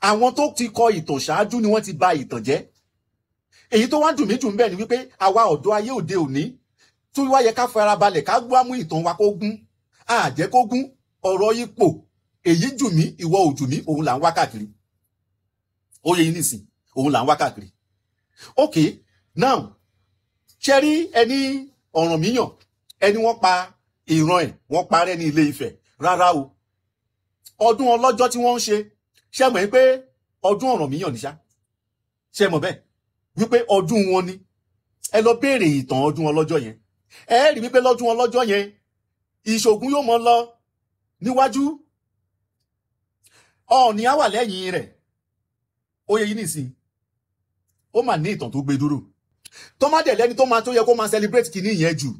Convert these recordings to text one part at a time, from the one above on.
àwọn tó ti kọ ìtàn ṣáájú ni wọ́n ti bà ìtàn jẹ́. Èyí tó wá dùn mí jù ń bẹ ni wípé àwa ọ̀dọ́ ayé òde òní tó wá yẹ ká farabalẹ̀ ká gbọ́ àmú ìtàn wa kó gún, àjẹ́ kó gún. Ọ̀rọ̀ ipò èyí jù mí ìwọ ò jù mí òun là ń wá káàkiri. Ó yẹ yín nísìn òun là ń wá káàkiri. Okay, now ṣe rí ẹni Ọ̀rànmíyàn ẹni wọ́n pa ìran ẹ̀ wọ́n parẹ́ ní Ilé Ifẹ̀. Rárá o, ọdún ọlọ́jọ́ tí wọ́n ń ṣe mọ̀ pé ọdún Ọ̀rànmíyàn ní ṣá, ṣe mọ̀ bẹ́ẹ̀ wípé ọdún wọn ni. Ẹ lọ béèrè ìtàn ọdún ọlọ́jọ́ yẹn, ẹ rí wípé lọ́dún ọlọ́jọ́ yẹn Ìṣògùn yóò mọ lọ níwájú, Ọọ̀ni á wà lẹ́yìn rẹ̀. Ó yẹ yín nísìn ó mà ní ìtàn tó gbé dúró. Tó má dẹ̀ lẹ́ni tó yẹ kó máa celebrate kìíní yẹn jù,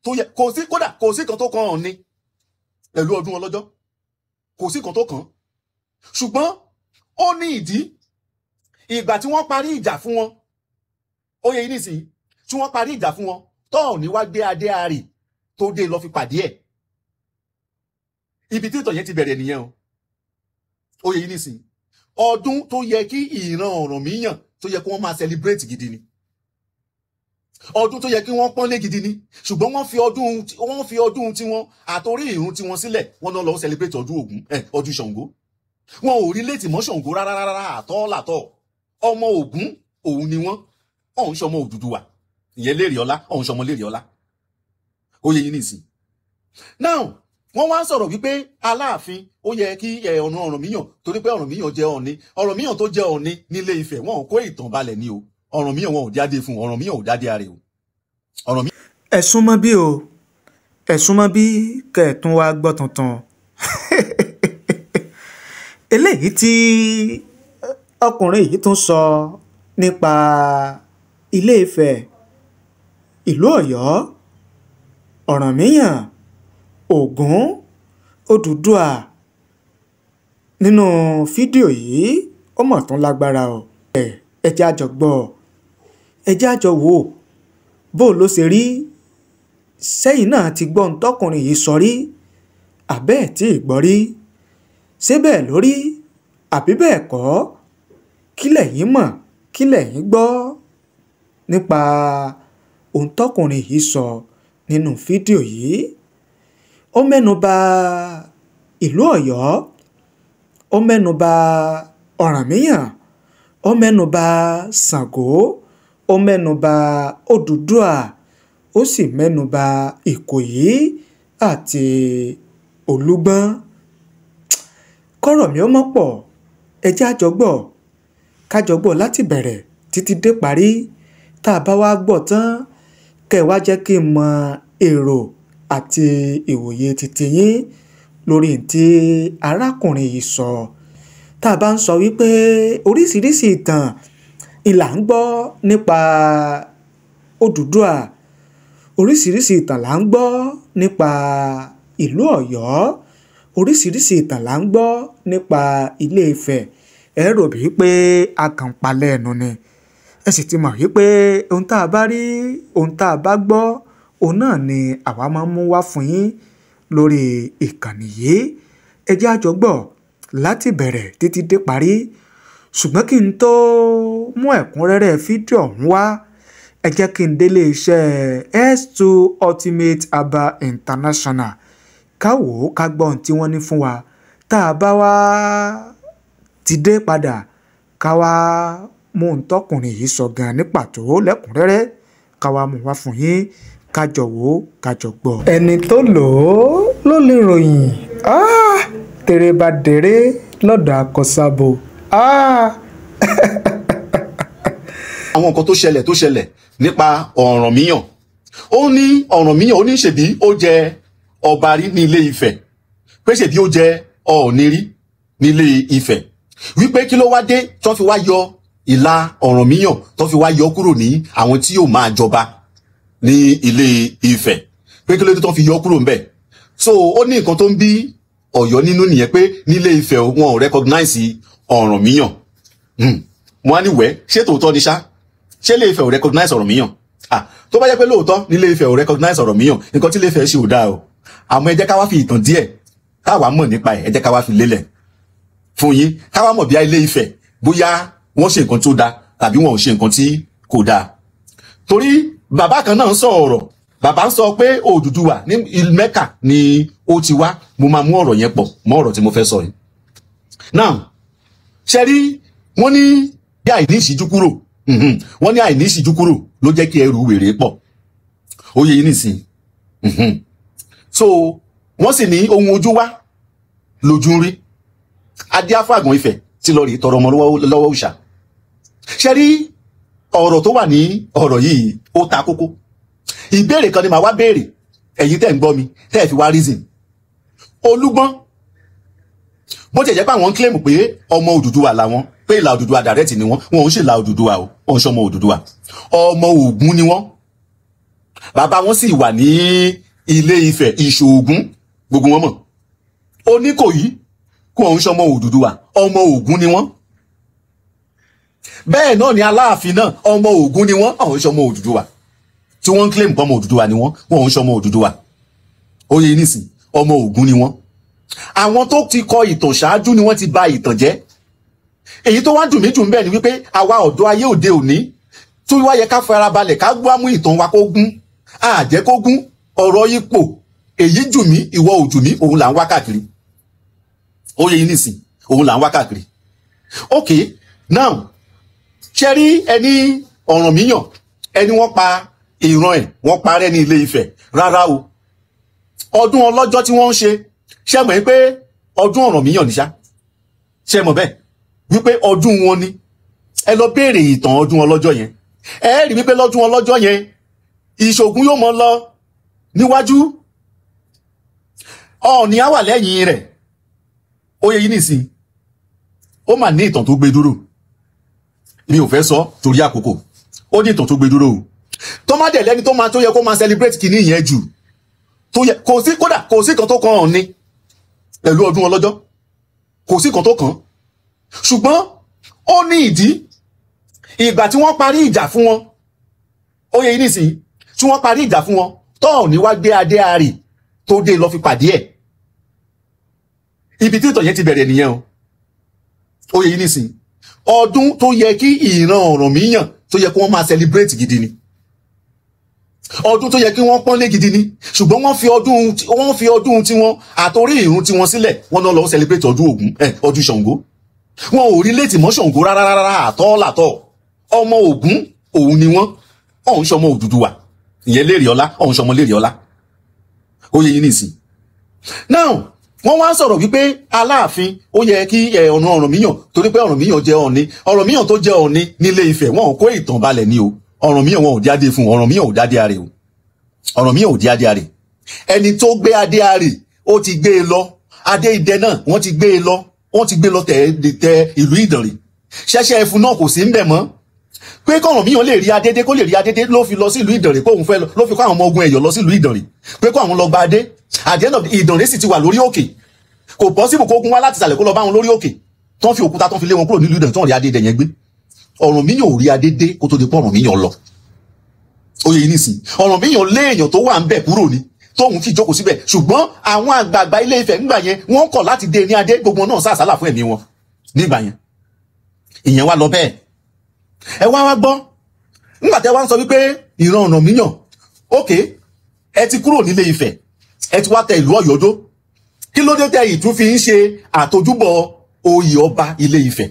tó yẹ kò sí kódà kò sí kan tó kan Ọọ̀ni pẹ̀lú ọdún ọlọ́jọ́, kò sí kan tó kan. Ṣùgbọ́n ó ní ìdí. Ìgbà tí wọ́n parí ìjà fún wọn, ó yẹ yín nísìn tí wọ́n parí ìjà fún wọn, Ọọ̀ni wá gbé adé àrè tó dé lọ fi pàdé ẹ̀. Ibi tí ìtàn yẹn ti bẹ̀rẹ̀ nìyẹn o. Ó yẹ yín nísìn ọdún tó yẹ kí ìran Ọ̀rànmíyàn tó yẹ kí wọ́n máa celebrate gidi ni, ọdún tó yẹ kí wọ́n pọ́nlé gidi ni. Ṣùgbọ́n wọ́n fi ọdún tiwọn àtòrí ìrun tiwọn sílẹ̀, wọ́n náà lọ celebrate ọdún Ògún, ọdún Ṣàngó. Wọn ò rí létí mọ́ Ṣàngó rárá àtọ́. Ọmọ Ògún òun ni wọ́n, ọ̀hún ṣọmọ Odùduwà, ìyẹn Lérè Ọlá, ọ̀hún ṣọmọ Lérè Ọlá. Ó yẹ yín nísìn. Now wọ́n wá sọ̀rọ̀ wípé Aláàfin ó yẹ kí ọ̀nà Ọ̀rànmíyàn, torí pé Ọ̀rànmíyàn jẹ́ Ọọ̀ni, Ọ̀rànmíyàn tó jẹ́ Ọọ̀ni nílé Ifẹ̀ wọn ò kó ìtàn balẹ̀ ní o. Ọ̀rànmíyàn wọn ò jáde fún, Ọ̀rànmíyàn ò jáde àrè o. Ẹ súnmọ́ bí o, ẹ súnmọ́ bí kẹ̀tún wa gbọ́ tuntun. Eléyìí tí ọkùnrin yìí tún sọ nípa Ilé Ifẹ̀, ìlú Ọ̀yọ́, Ọ̀rànmíyàn, Ògún, Odùduwà nínú fídíò yìí ó mọ̀ tún lágbára o. Ẹ jẹ́ a jọ gbọ́, ẹ jẹ́ a jọ wò bó ló ṣe rí. Sẹ́yìn náà ti gbọ́ ohun tọkùnrin yìí sọ rí, àbẹ́ẹ̀ tí ì gbọ́ rí? Ṣé bẹ́ẹ̀ lórí àbí bẹ́ẹ̀ kọ́? Kí lẹ̀yin mọ̀, kí lẹ̀yin gbọ́ nípa ohun tọkùnrin yìí sọ nínú fídíò yìí? Ó mẹ́nuba ìlú Ọ̀yọ́, ó mẹ́nuba Ọ̀rànmíyàn, ó mẹ́nuba Ṣàngó, ó mẹ́nuba Odùduwà, ó sì mẹ́nuba Ìkòyí àti Olúgbọ́n. Kọ́rọ̀ mi ó mọ́ pọ̀, ẹ jẹ́ a jọ gbọ́, ká jọ gbọ́ láti bẹ̀rẹ̀ títí dé parí. Tá a bá wá gbọ́ tán, kẹ́ wá jẹ́ kí n mọ èrò àti ìwòye titi yín lórí tí arákùnrin yìí sọ. Tá a bá ń sọ wípé oríṣiríṣi ìtàn ìlà ń gbọ́ nípa Odùduwà, oríṣiríṣi ìtàn là ń gbọ́ nípa ìlú Ọ̀yọ́, oríṣiríṣi ìtàn là ń gbọ́ nípa Ilé Ifẹ̀. Ẹ rò bí pé a kàn palẹ̀ ẹnu ni. Ẹ sì ti mọ̀ wípé ohun tá a bá rí, ohun tá a bá gbọ́, òun náà ni àwa máa ń mú wá fún yín lórí ìkànnì yìí. Ẹ jẹ́ a jọ gbọ́ láti bẹ̀rẹ̀ títí dé parí. Ṣùgbọ́n kí n tó mú ẹ̀kúnrẹ́rẹ́ fídíò ọ̀hún wá, ẹ jẹ́ kí n délé iṣẹ́ S2 Ultimate Aba International ká wò ó ká gbọ́ ohun tí wọ́n ní fún wa. Tá a bá wá ti dé padà, ká wá mú ohun tọkùnrin yìí sọ gan ní pàtó lẹ́kùnrẹ́rẹ́, ká wá mú wá fún yín, ká jọ wò ó ká jọ gbọ́. Ẹni tó lò ó ló lè ròyìn. Tèrè bá dèrè lọ́dọ̀ àkọsábò. Àwọn nǹkan tó ṣẹlẹ̀ nípa Ọ̀rànmíyàn, ó ní Ọ̀rànmíyàn ó ní ṣèbí ó jẹ ọba rí ní Ilé Ifẹ̀, pé ṣèbí ó jẹ Ọọ̀ni rí ní Ilé Ifẹ̀, wípé kí ló wá dé tó fi wá yọ ìlà Ọ̀rànmíyàn, tó fi wá yọ kúrò ní àwọn tí yóò máa jọba ní Ilé Ifẹ̀, pé kí ló dé tó fi yọ kúrò ńbẹ̀. So ó ní nǹkan tó ń bí Ọ̀yọ́ nínú nìyẹn, pé ní Ilé Ifẹ̀ wọn ò recognize Ọ̀rànmíyàn. Mo á ní wẹ́ ṣé tòótọ́ ni ṣá, ṣé Ilé Ifẹ̀ ò recognize Ọ̀rànmíyàn? Tó bá jẹ́ pé lóòótọ́ ní Ilé Ifẹ̀ ò recognize Ọ̀rànmíyàn, nǹkan tí Ilé Ifẹ̀ ṣe ò dáa o. Àmọ́ ẹ jẹ́ ká wá fi ìtàn díẹ̀ táwa mọ̀ nípa ẹ̀, ẹ jẹ́ ká wá fi lélẹ̀. fún yín ká wá mọ̀ bí Ilé Ifẹ̀ bóyá wọ́n ṣe nǹkan tó dáa tàbí wọn ò ṣe nǹkan tí kò dáa. Torí bàbá kan náà ń sọ ọ̀rọ̀, bàbá ń sọ pé Odùduwà ní Mẹ́kà ni ó ti wá. Mo máa mú ọ̀rọ̀ yẹn pọ̀ mọ́ ọ̀rọ̀ tí mo fẹ́ sọ yìí. Now ṣe rí wọ́n ní bí àìní ìṣíjú kúrò, wọ́n ní àìní ìṣíjú kúrò ló jẹ́ kí ẹrù wèrè pọ̀. Ó yẹ yín nìsín. So wọ́n sì ní ohun ojú wá lójú ń rí. Adé Afáàgàn Ifẹ̀ tí lọ rí tọrọ ọmọ lọ́wọ́ òòṣà. Ṣe rí ọ̀rọ̀ tó wà ní ọ̀rọ̀ yìí ó ta kókó. Ìbéèrè kan ni màá wá béèrè ẹ̀yin tẹ́ ń gbọ́ mi tẹ́ ẹ̀ fi wá reason. Olúgbọ́n bó ti jẹ́ pé àwọn ń claim pé ọmọ Odùduwà làwọn, pé ìlà Odùduwà direct ni wọ́n ń ṣe ìlà Odùduwà o, wọ́n ń ṣe ọmọ Odùduwà, ọmọ Ògún ni wọ́n. Bàbá wọn sì wà ní Ilé Ifẹ̀ Ìṣòògùn, gbogbo wọn mọ̀. Oníkòyí kò ń ṣe ọmọ Odùduwà, ọmọ Ògún ni wọ́n. Bẹ́ẹ̀ náà ni Aláàfin náà ọmọ Ògún ni wọ́n, àwọn ń ṣe ọmọ Odùduwà. Tí wọ́n ń claim pé ọmọ Odùduwà ni wọ́n ń ṣe ọmọ Odùduwà. Ó yẹ nísìn ọmọ Ògún ni wọ́n. Àwọn tó ti kọ ìtàn ṣáájú ni wọ́n ti bà ìtàn jẹ́. Èyí tó wá dùn mí jù ń bẹ ni wípé àwa ọ̀dọ́ ayé òde òní tó wá yẹ ká farabalẹ̀ ká gbámú ìtàn wa kó gún, àjẹ́ kó gún. Ọ̀rọ̀ ipò èyí jù mí ìwọ ò jù mí, òun là ń wá káàkiri. Ó yẹ nísìn òun là ń wá káàkiri. Okay, now ṣe rí ẹni Ọ̀rànmíyàn, ẹni wọ́n pa ìran ẹ̀, wọ́n parẹ́ ní Ilé Ifẹ̀. Rárá o, ọdún ọlọ́jọ́ tí wọ́n ń ṣe, ṣé mọ̀ pé ọdún Ọ̀rànmíyàn ní ṣá? Ṣé mọ̀ bẹ́ẹ̀ wípé ọdún wọn ni? Ẹ lọ béèrè ìtàn ọdún ọlọ́jọ́ yẹn, ẹ rí wípé lọ́dún ọlọ́jọ́ yẹn Ìṣògùn yóò mọ lọ níwájú, Ọọ̀ni á wà lẹ́yìn rẹ̀. Ó yẹ yín nìsín, ó mà ní ìtàn tó gbé dúró. Mi ò fẹ́ sọ torí àkókò, ó ní ìtàn tó gbé dúró o. Tó má dẹ̀ lẹ́ni tó yẹ kó máa celebrate kìíní yẹn jù, tó yẹ kò sí kódà kò sí kan tó kàn Ọọ̀ni pẹ̀lú ọdún ọlọ́jọ́, kò sí kan tó kàn. Ṣùgbọ́n ó ní ìdí. Ìgbà tí wọ́n parí ìjà fún wọn, ó yẹ yín nìsín, tí wọ́n parí ìjà fún wọn, Ọọ̀ni wá gbé adé àrè tó dé lọ fi pàdé ẹ̀. Ibi tí ìtàn yẹn ti bẹ̀rẹ̀ nìyẹn o. Ó yẹ yín nìsín, ọdún tó yẹ kí ìran Ọ̀rànmíyàn tó yẹ kí wọ́n máa celebrate gidi ni, ọdún tó yẹ kí wọ́n pọ́nlé gidi ni. Ṣùgbọ́n wọ́n fi ọdún tí wọ́n àtorí ìrun tí wọ́n sílẹ̀, wọ́n náà lọ celebrate ọdún Ògún, ọdún Ṣàngó. Wọn ò rí létí mọ́ Ṣàngó rárá àtọ́. Ọmọ Ògún òun ni wọ́n, ọ̀hún ṣọmọ Odùduwà, ìyẹn Lérè Ọlá, ọ̀hún ṣọmọ Lérè Ọlá. Ó yẹ yín nìsín. Now wọ́n wá sọ̀rọ̀ wípé Aláàfin ó yẹ kí ọ̀nà Ọ̀rànmíyàn, torí pé Ọ̀rànmíyàn jẹ́ Ọọ̀ni, Ọ̀rànmíyàn tó jẹ́ Ọọ̀ni nílé Ifẹ̀, wọn ò kó ìtàn balẹ̀ ní o. Ọ̀rànmíyàn wọn ò dí adé fún, Ọ̀rànmíyàn ò dádé àrè o. Ọ̀rànmíyàn ò dí adé àrè. Ẹni tó gbé adé àrè ó ti gbé e lọ. Adé idẹ náà wọ́n ti gbé e lọ, wọ́n ti gbé lọ tẹ ìlú Ìdànrè. Ṣẹ̀ṣẹ̀ ẹfun náà kò sí ńbẹ̀ mọ́. Pé k'Ọ̀rànmíyàn lè rí adé dé, kó lè rí adé dé ló fi lọ sí ìlú Ìdànrè, kó òun fẹ́ ló fi kó àwọn ọmọ ogun Ẹ̀yọ̀ lọ sí ìlú Ìdànrè, pé kó àwọn lọ gba adé. Àdéhùn náà Ìdànrè sì ti wà lórí òkè. Kò possible kó gun wá láti ìsàlẹ̀ kó lọ bá wọn lórí òkè. Tán fi òkúta tán fi lé wọn kúrò nílùú Ìdànrè tán rí adé dẹ̀ yẹn gbé. Ọ̀rànmíyàn ò rí adé dé kó tó di pé Ọ̀rànmíyàn lọ. Ó yẹ nísìn, Ọ̀rànmíyàn lé èèyàn tó wà ń bẹ̀ kúrò ní, tóun fi jókòó síbẹ̀. Ṣùgbọ́n àwọn àgbààgbà Ilé Ifẹ̀ ńgbà yẹn wọ́n kọ̀ láti dé ní adé, gbogbo náà sàsálà fún ẹ̀mí wọn nígbà yẹn. Ìyẹn wá lọ bẹ́ẹ̀. Ẹ wá gbọ́, nígbà tẹ́ wá ń sọ wípé ìran Ọ̀rànmíyàn, okay, ẹ ti kúrò nílé Ifẹ̀, ẹ ti wá tẹ ìlú Ọ̀yọ́ dó. Kí ló dé tẹ́ ìtún fi ń ṣe àtojúbọ̀ oyè ọba Ilé Ifẹ̀?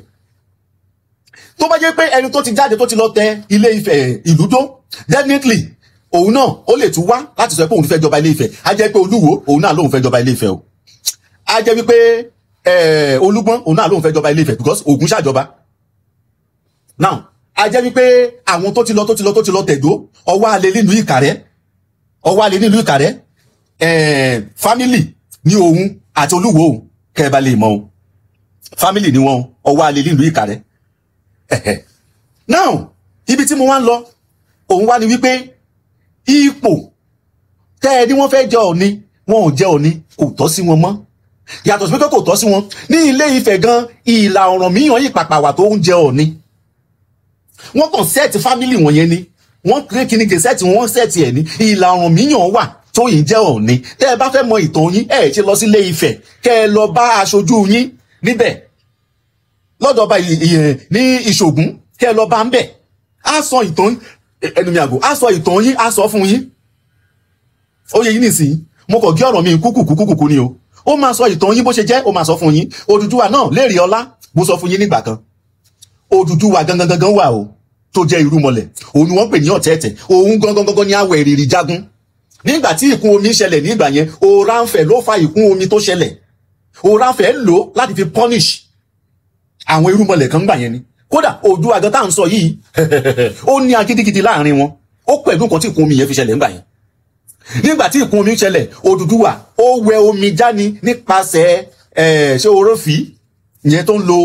Tó bá jẹ́ pé ẹni tó ti jáde tó ti lọ tẹ Ilé Ifẹ̀ ìlú dó, definitely òun náà ó lè tún wá láti sọ pé òun fẹ́ jọba Ilé Ifẹ̀. A jẹ́ pé Olúwo òun náà lóun fẹ́ jọba Ilé Ifẹ̀ o. A jẹ́ wípé Olúgbọ́n òun náà lóun fẹ́ jọba Ilé Ifẹ̀ because Ògún ṣàjọba. Now a jẹ́ wípé àwọn tó ti lọ tẹ̀dó, ọwọ́ alẹ́ nílùú Ìkàrẹ́, family ní òun àti Olúwo òun kẹ́ẹ̀bá lè mọ̀ o. Family ni wọn, ọwọ́ alẹ́ nílùú Ìkàrẹ́. Now ibi tí mo wá ń lọ òun wá ní wípé ipò tẹ́ ní wọ́n fẹ́ jẹ Ọọ̀ni, wọn ò jẹ Ọọ̀ni, kò tọ́ sí wọn mọ́. Yàtọ̀ sí pé kò tọ́ sí wọn ní Ilé Ifẹ̀ gan, ìlà Ọ̀rànmíyàn yìí pàpàwà tó ń jẹ Ọọ̀ni. Wọ́n kàn sẹ́ẹ̀tì fámílì wọn yẹn ni, wọ́n kéré kíní kè sẹ́ẹ̀tì wọn sẹ́ẹ̀tì ẹ̀ ní, ìlà Ọ̀rànmíyàn wà tó yìí jẹ́ Ọọ̀ni. Tẹ́ ẹ bá fẹ́ mọ ìtàn yín, ẹ ṣe lọ sí Ilé Ifẹ̀ kẹ́ ẹ lọ bá aṣojú yín níbẹ̀. lọ́dọ̀ ọba ní Ìṣògùn kẹ́ lọ bá ń bẹ̀ á sọ ìtàn ẹnu mi àgò á sọ ìtàn yín á sọ fún yín ó yẹ yín nísìnyí mo kàn gé ọ̀rọ̀ mi kúkú ni o ó máa sọ ìtàn yín bó ṣe jẹ́ ó máa sọ fún yín Odùduwà náà Lérè Ọlá mo sọ fún yín nígbà kan Odùduwà gangan wà o tó jẹ́ irúnmọlẹ̀ òun ni wọ́n pè ní ọ̀tẹ̀ẹ̀tẹ̀ òun gangan ní awẹ̀ ìrìrì jagun nígbà tí ìkún omi ṣẹlẹ̀ nígbà yẹn Ọ̀rànfẹ̀ ló fa ìkún omi tó ṣẹlẹ̀ Ọ̀rànfẹ̀ lò láti fi punish àwọn irúnmọlẹ̀ kan gbà yẹn ni kódà Oòduà gan tá à ń sọ yìí ó ní agídígidi láàrin wọn ó pẹ̀lú nǹkan tí ìkún omi yẹn fi ṣẹlẹ̀ nígbà yẹn nígbà tí ìkún omi ṣẹlẹ̀ Odùduwà ó wẹ omi jáni nípasẹ̀ ṣé orófì yẹn tó ń lo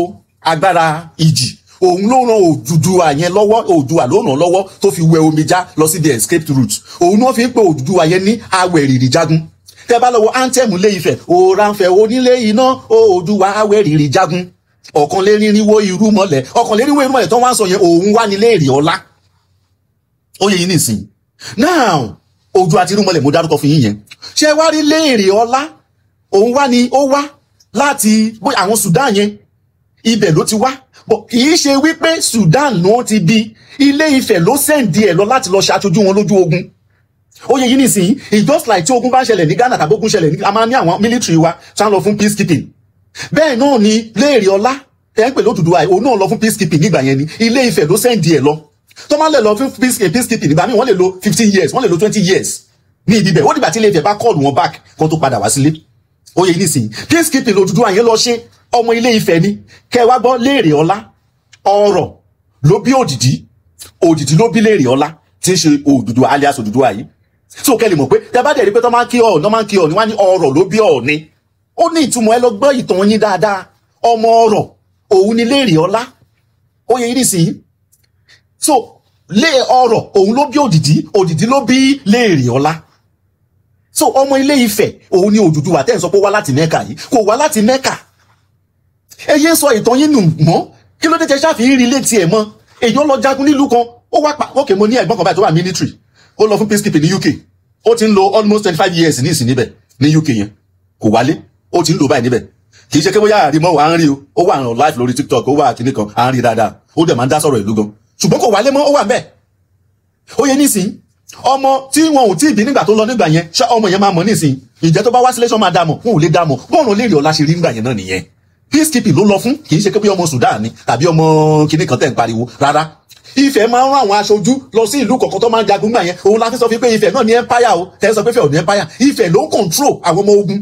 agbára ìjì òun ló ràn Odùduwà yẹn lọ́wọ́ Oòduà ló ràn lọ́wọ́ tó fi wẹ omi já lọ sí the escape route òun náà fi ń pe Odùduwà yẹn ní awẹ̀rìrì jagun tẹ́ bá lọ́wọ́ anthem Ilé Ifẹ̀ Ọ̀rànfẹ̀ onílé iná Oòduà awẹ̀rìrì jagun ọ̀kànlénírínwó irúnmọlẹ̀ tó wá ń sọ yẹn òun wá ní Lérè Ọlá ó yẹ yín nìsín now Oòduà àti irúnmọlẹ̀ mo dárúkọ fún yín yẹn ṣé wá rí Lérè Ọlá òun wá ní ó wá láti àwọn Sudan yẹn ibẹ̀ ló ti wá bọ̀ kì í ṣe wípé Sudan ló ti bí Ilé Ifẹ̀ ló sẹ́ǹdì ẹ̀ lọ láti lọ ṣàtúnjú wọn lójú ogun ó yẹ yín nìsín it's just like tí ogun bá ń ṣẹlẹ̀ ní Ghana tàbí ogun ṣẹlẹ̀ ní a máa ní àwọn military wa tí wọ́n lọ fún peacekeeping bẹ́ẹ̀ náà ni Lérè Ọlá ẹ̀ ń pè l'Odùduwà òun náà lọ fún peacekeeping nígbà yẹn ni Ilé Ifẹ̀ ló sẹ́ǹdì ẹ̀ lọ tó máa lè lọ fún peacekeeping nígbà míì wọ́n lè lo 15 years wọ́n lè lo 20 years ní ibi bẹ̀ ó dìgbà tí Ilé Ifẹ̀ bá call wọn back kó tó padà wá sílé ó yẹ nísìnyí peacekeeping l'Odùduwà yẹn lọ ṣe ọmọ Ilé Ifẹ̀ ni kẹ́ wá gbọ́ Lérè Ọlá ọ̀rọ̀ ló bí òdìdí ló bí Lérè Ọlá tí ń ṣe Odùduwà alias Odùduwà yìí tí ó kẹ́lẹ̀ mọ̀ pé tẹ́ bá dẹ̀ rí pé tó máa ń kí Ọọ̀ni wọ́n á ní ọ̀rọ̀ ló bí Ọọ̀ni ó ní ìtumọ̀ ẹ lọ gbọ́ ìtàn yín dáadáa ọmọ ọ̀rọ̀ òun ni Lérè Ọlá ó yẹ yín nísìnyí so lé ọ̀rọ̀ òun ló bí òdìdí ló bí Lérè Ọlá so ọmọ Ilé Ifẹ̀ òun ni Odùduwà tẹ́ ń sọ pé wá láti Mẹ́kà yìí kò wá láti Mẹ́kà ẹ yé sọ ìtàn yín nù mọ́ kí ló dé tẹ́ ṣàfihàn rí létí ẹ̀ mọ́ èyàn lọ jagun nílùú kan ó wá pa ókè mo ní ẹ̀gbọ́n kan báyìí tó wà military ó lọ fún peacekeeping ní UK ó ti ń lo almost 25 years ní ìsìn níbẹ̀ ní UK yẹn kò wálé ó ti ń lò báyìí níbẹ̀ kì í ṣe pé bóyá àrímọ́ wà ń rí o ó wà ràn live lórí TikTok ó wà kíní kan à ń rí dáadáa ó dẹ̀ máa ń dá sọ̀rọ̀ ìlú gan ṣùgbọ́n kò wálé mọ́ ó wà ń bẹ̀ ó yẹ nísìn ọmọ tí wọn ò tí ì bí nígbà tó lọ nígbà yẹn ṣá ọmọ yẹn máa mọ̀ nísìn ìjẹ́ tó bá wá sílé ṣọ́ máa dàmọ̀ wọn ò lè dàmọ̀ bọ́ọ̀nù Lérè Ọlá ṣe rí nígbà yẹn náà nìyẹn peacekeeping ló lọ fún kì í ṣe pé ọmọ Sudan ni tàbí ọmọ kíní kan tẹ̀ ń pariwo rárá Ifẹ̀ máa ń rán àwọn aṣojú lọ sí ìlú kọ̀ọ̀kan tó máa ń jagun gbà yẹn òun la fi sọ pé Ifẹ̀ náà ní empire o tẹ́ sọ pé Ifẹ̀ ò ní empire Ifẹ̀ ló ń control àwọn ọmọ ogun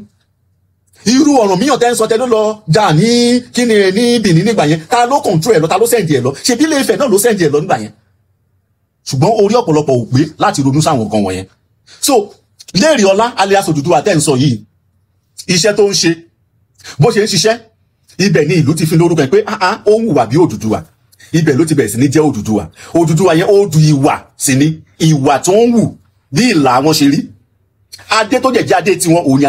irú ọ̀ràn míyàn tẹ́ ń sọ tẹ́ ló lọ jà ní kíni ní Benin nígbà yẹn ta ló control ẹ̀ lọ ta ló sẹ́ǹdì ẹ̀ lọ ṣebí Ilé Ifẹ̀ náà ló sẹ́ǹdì ẹ̀ lọ nígbà yẹn ṣùgbọ́n orí ọ̀pọ̀lọpọ̀ ò gbé láti ronú sáwọn nǹkan wọ̀nyẹn so Lérè Ọlá alias Odùduwà tẹ́ ń sọ yìí iṣẹ́ tó ń ṣe bó ṣe ń ṣiṣẹ́ ibẹ̀ ni ìlú ti fi lórúkọ ẹ̀ pé ó ń hùwà bí Odùduwà ibẹ̀ ló ti bẹ̀rẹ̀ sí ní jẹ́ Odùduwà yẹn ó du ìwà sí ni ìwà tó ń wù bí ìlà wọn ṣe rí adé tó jẹ́ adé tiwọn òun ni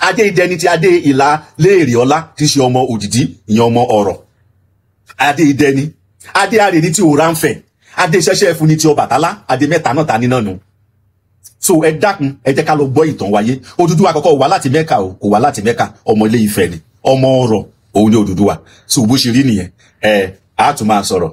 adé idẹ ni ti adé ìlà Lérè Ọlá tí ṣe ọmọ òdìdí ìyẹn ọmọ ọ̀rọ̀ adé idẹ ni adé àrè ni ti Ọ̀rànfẹ̀ adé ṣẹṣẹ fún ni ti Ọbàtálá adé mẹ́ta náà ta ní náà nù so ẹ dákun ẹ jẹ́ ká lọ gbọ́ ìtàn wáyé Odùduwà àkọ́kọ́ wá láti Mẹ́kà o kò wá láti Mẹ́kà ọmọ Ilé Ifẹ̀ ni ọmọ ọ̀rọ̀ òun ni Odùduwà so bó ṣe rí nìyẹn a tún máa sọ̀rọ̀.